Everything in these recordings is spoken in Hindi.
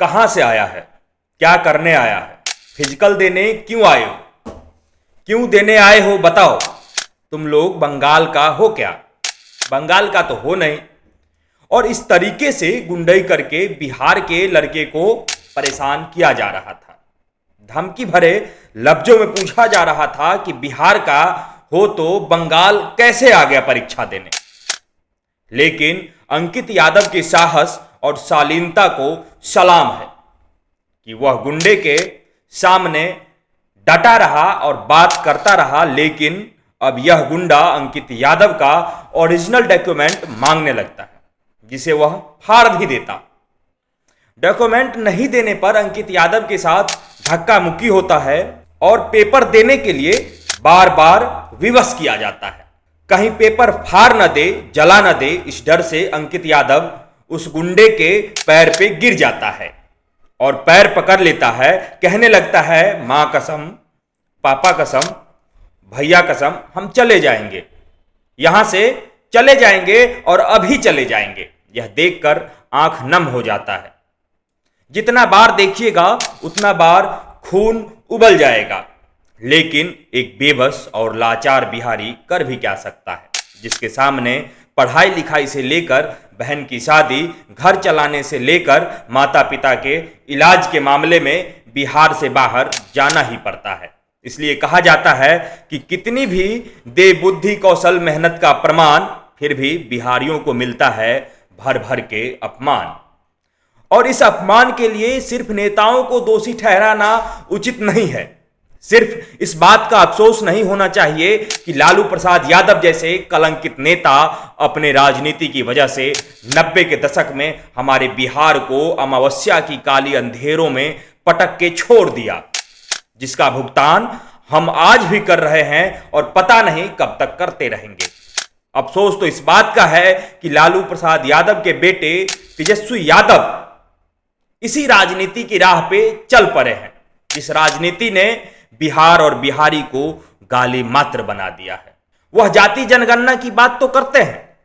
कहां से आया है, क्या करने आया है, फिजिकल देने क्यों आए हो, क्यों देने आए हो बताओ। तुम लोग बंगाल का हो क्या? बंगाल का तो हो नहीं। और इस तरीके से गुंडई करके बिहार के लड़के को परेशान किया जा रहा था। धमकी भरे लफ्जों में पूछा जा रहा था कि बिहार का हो तो बंगाल कैसे आ गया परीक्षा देने। लेकिन अंकित यादव के साहस और शालीनता को सलाम है कि वह गुंडे के सामने डटा रहा और बात करता रहा। लेकिन अब यह गुंडा अंकित यादव का ओरिजिनल डॉक्यूमेंट मांगने लगता है, जिसे वह फाड़ भी देता। डॉक्यूमेंट नहीं देने पर अंकित यादव के साथ धक्का मुक्की होता है और पेपर देने के लिए बार बार विवश किया जाता है। कहीं पेपर फाड़ न दे, जला न दे, इस डर से अंकित यादव उस गुंडे के पैर पे गिर जाता है और पैर पकड़ लेता है। कहने लगता है, मां कसम, पापा कसम, भैया कसम, हम चले जाएंगे, यहां से चले जाएंगे और अभी चले जाएंगे। यह देखकर आंख नम हो जाता है। जितना बार देखिएगा उतना बार खून उबल जाएगा। लेकिन एक बेबस और लाचार बिहारी कर भी क्या सकता है, जिसके सामने पढ़ाई लिखाई से लेकर बहन की शादी, घर चलाने से लेकर माता पिता के इलाज के मामले में बिहार से बाहर जाना ही पड़ता है। इसलिए कहा जाता है कि कितनी भी दे बुद्धि कौशल मेहनत का प्रमाण, फिर भी बिहारियों को मिलता है भर भर के अपमान। और इस अपमान के लिए सिर्फ नेताओं को दोषी ठहराना उचित नहीं है। सिर्फ इस बात का अफसोस नहीं होना चाहिए कि लालू प्रसाद यादव जैसे कलंकित नेता अपने राजनीति की वजह से 90 के दशक में हमारे बिहार को अमावस्या की काली अंधेरों में पटक के छोड़ दिया, जिसका भुगतान हम आज भी कर रहे हैं और पता नहीं कब तक करते रहेंगे। अफसोस तो इस बात का है कि लालू प्रसाद यादव के बेटे तेजस्वी यादव इसी राजनीति की राह पे चल पड़े हैं, जिस राजनीति ने बिहार और बिहारी को गाली मात्र बना दिया है। वह जाति जनगणना की बात तो करते हैं,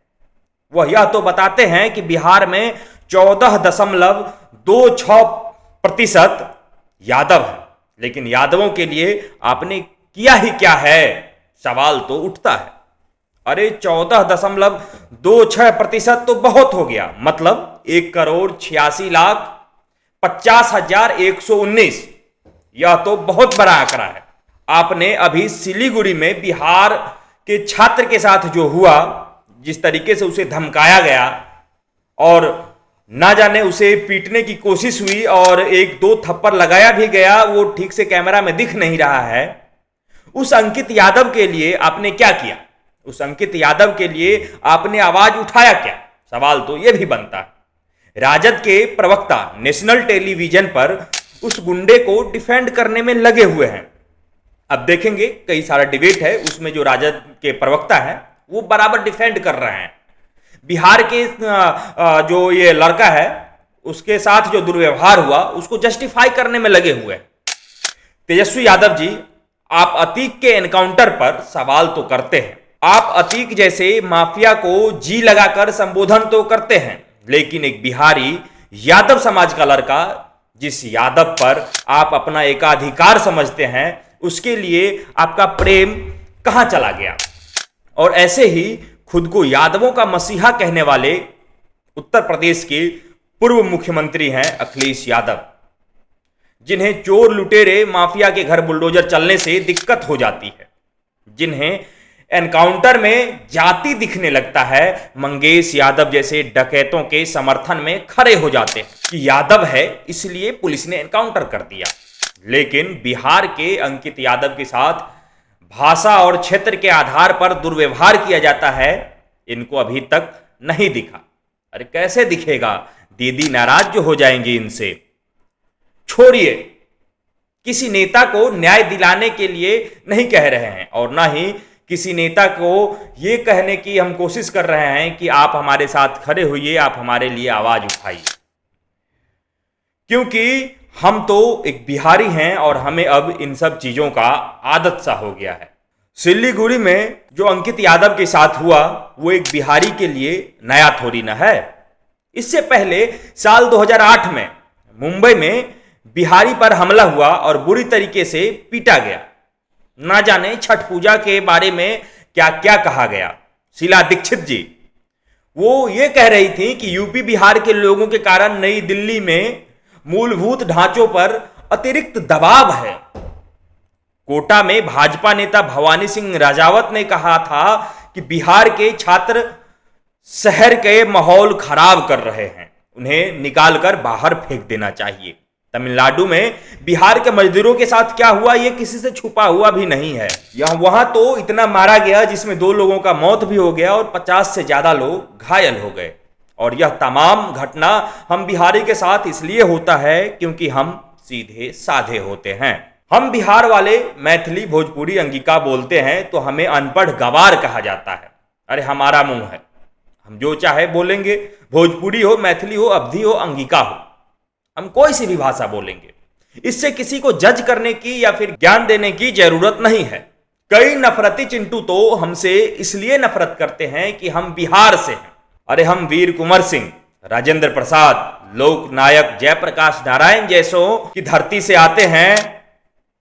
वह यह तो बताते हैं कि बिहार में 14.26% यादव है, लेकिन यादवों के लिए आपने किया ही क्या है, सवाल तो उठता है। अरे 14.26% तो बहुत हो गया, मतलब 1,86,50,119। यह तो बहुत बड़ा आंकड़ा है। आपने अभी सिलीगुड़ी में बिहार के छात्र के साथ जो हुआ, जिस तरीके से उसे धमकाया गया और ना जाने उसे पीटने की कोशिश हुई और एक दो थप्पड़ लगाया भी गया, वो ठीक से कैमरा में दिख नहीं रहा है। उस अंकित यादव के लिए आपने क्या किया? उस अंकित यादव के लिए आपने आवाज उठाया क्या? सवाल तो यह भी बनता है। राजद के प्रवक्ता नेशनल टेलीविजन पर उस गुंडे को डिफेंड करने में लगे हुए हैं। अब देखेंगे, कई सारा डिबेट है, उसमें जो राजद के प्रवक्ता है वो बराबर डिफेंड कर रहे हैं। बिहार के जो ये लड़का है उसके साथ जो दुर्व्यवहार हुआ उसको जस्टिफाई करने में लगे हुए हैं। तेजस्वी यादव जी, आप अतीक के एनकाउंटर पर सवाल तो करते हैं, आप अतीक जैसे माफिया को जी लगाकर संबोधन तो करते हैं, लेकिन एक बिहारी यादव समाज का लड़का, जिस यादव पर आप अपना एकाधिकार समझते हैं, उसके लिए आपका प्रेम कहां चला गया? और ऐसे ही खुद को यादवों का मसीहा कहने वाले उत्तर प्रदेश के पूर्व मुख्यमंत्री हैं अखिलेश यादव, जिन्हें चोर लुटेरे माफिया के घर बुलडोजर चलने से दिक्कत हो जाती है, जिन्हें एनकाउंटर में जाति दिखने लगता है, मंगेश यादव जैसे डकैतों के समर्थन में खड़े हो जाते हैं कि यादव है इसलिए पुलिस ने एनकाउंटर कर दिया। लेकिन बिहार के अंकित यादव के साथ भाषा और क्षेत्र के आधार पर दुर्व्यवहार किया जाता है, इनको अभी तक नहीं दिखा। अरे कैसे दिखेगा? दीदी नाराज जो हो जाएंगी इनसे। छोड़िए, किसी नेता को न्याय दिलाने के लिए नहीं कह रहे हैं और ना ही किसी नेता को ये कहने की हम कोशिश कर रहे हैं कि आप हमारे साथ खड़े होइए, आप हमारे लिए आवाज उठाइए, क्योंकि हम तो एक बिहारी हैं और हमें अब इन सब चीजों का आदत सा हो गया है। सिलीगुड़ी में जो अंकित यादव के साथ हुआ वो एक बिहारी के लिए नया थोड़ी ना है। इससे पहले साल 2008 में मुंबई में बिहारी पर हमला हुआ और बुरी तरीके से पीटा गया। ना जाने छठ पूजा के बारे में क्या क्या कहा गया। शीला दीक्षित जी वो ये कह रही थी कि यूपी बिहार के लोगों के कारण नई दिल्ली में मूलभूत ढांचों पर अतिरिक्त दबाव है। कोटा में भाजपा नेता भवानी सिंह राजावत ने कहा था कि बिहार के छात्र शहर के माहौल खराब कर रहे हैं, उन्हें निकालकर बाहर फेंक देना चाहिए। तमिलनाडु में बिहार के मजदूरों के साथ क्या हुआ ये किसी से छुपा हुआ भी नहीं है। वहां तो इतना मारा गया जिसमें 2 लोगों का मौत भी हो गया और 50 से ज्यादा लोग घायल हो गए। और यह तमाम घटना हम बिहारी के साथ इसलिए होता है क्योंकि हम सीधे साधे होते हैं। हम बिहार वाले मैथिली भोजपुरी अंगिका बोलते हैं तो हमें अनपढ़ गवार कहा जाता है। अरे हमारा मुंह है, हम जो चाहे बोलेंगे, भोजपुरी हो, मैथिली हो, अवधी हो, अंगिका हो, हम कोई सी भी भाषा बोलेंगे। इससे किसी को जज करने की या फिर ज्ञान देने की जरूरत नहीं है। कई नफरती चिंटू तो हमसे इसलिए नफरत करते हैं कि हम बिहार से हैं। अरे हम वीर कुंवर सिंह, राजेंद्र प्रसाद, लोकनायक जयप्रकाश नारायण जैसों की धरती से आते हैं,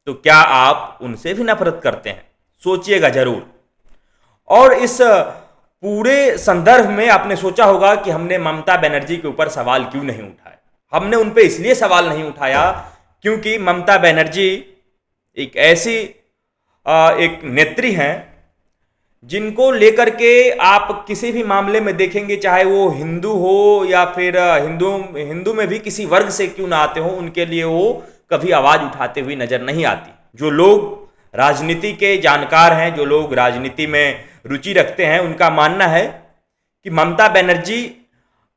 तो क्या आप उनसे भी नफरत करते हैं? सोचिएगा जरूर। और इस पूरे संदर्भ में आपने सोचा होगा कि हमने ममता बनर्जी के ऊपर सवाल क्यों नहीं उठाया। हमने उन पे इसलिए सवाल नहीं उठाया क्योंकि ममता बनर्जी एक ऐसी एक नेत्री हैं जिनको लेकर के आप किसी भी मामले में देखेंगे, चाहे वो हिंदू हो या फिर हिंदू में भी किसी वर्ग से क्यों ना आते हो, उनके लिए वो कभी आवाज उठाते हुए नजर नहीं आती। जो लोग राजनीति के जानकार हैं, जो लोग राजनीति में रुचि रखते हैं, उनका मानना है कि ममता बनर्जी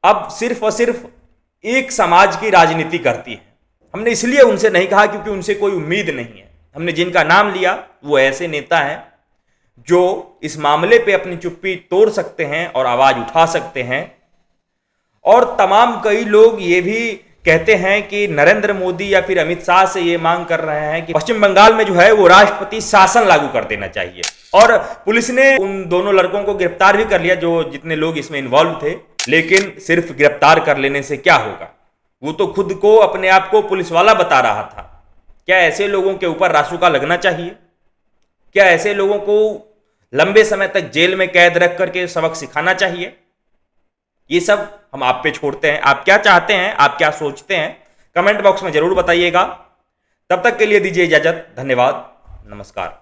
अब सिर्फ और सिर्फ एक समाज की राजनीति करती है। हमने इसलिए उनसे नहीं कहा क्योंकि उनसे कोई उम्मीद नहीं है। हमने जिनका नाम लिया वो ऐसे नेता हैं जो इस मामले पे अपनी चुप्पी तोड़ सकते हैं और आवाज उठा सकते हैं। और तमाम कई लोग ये भी कहते हैं कि नरेंद्र मोदी या फिर अमित शाह से ये मांग कर रहे हैं कि पश्चिम बंगाल में जो है वो राष्ट्रपति शासन लागू कर देना चाहिए। और पुलिस ने उन दोनों लड़कों को गिरफ्तार भी कर लिया, जो जितने लोग इसमें इन्वॉल्व थे। लेकिन सिर्फ गिरफ्तार कर लेने से क्या होगा? वो तो खुद को अपने आप को पुलिस वाला बता रहा था। क्या ऐसे लोगों के ऊपर रासुका लगना चाहिए? क्या ऐसे लोगों को लंबे समय तक जेल में कैद रख करके सबक सिखाना चाहिए? ये सब हम आप पे छोड़ते हैं। आप क्या चाहते हैं, आप क्या सोचते हैं, कमेंट बॉक्स में जरूर बताइएगा। तब तक के लिए दीजिए इजाजत। धन्यवाद, नमस्कार।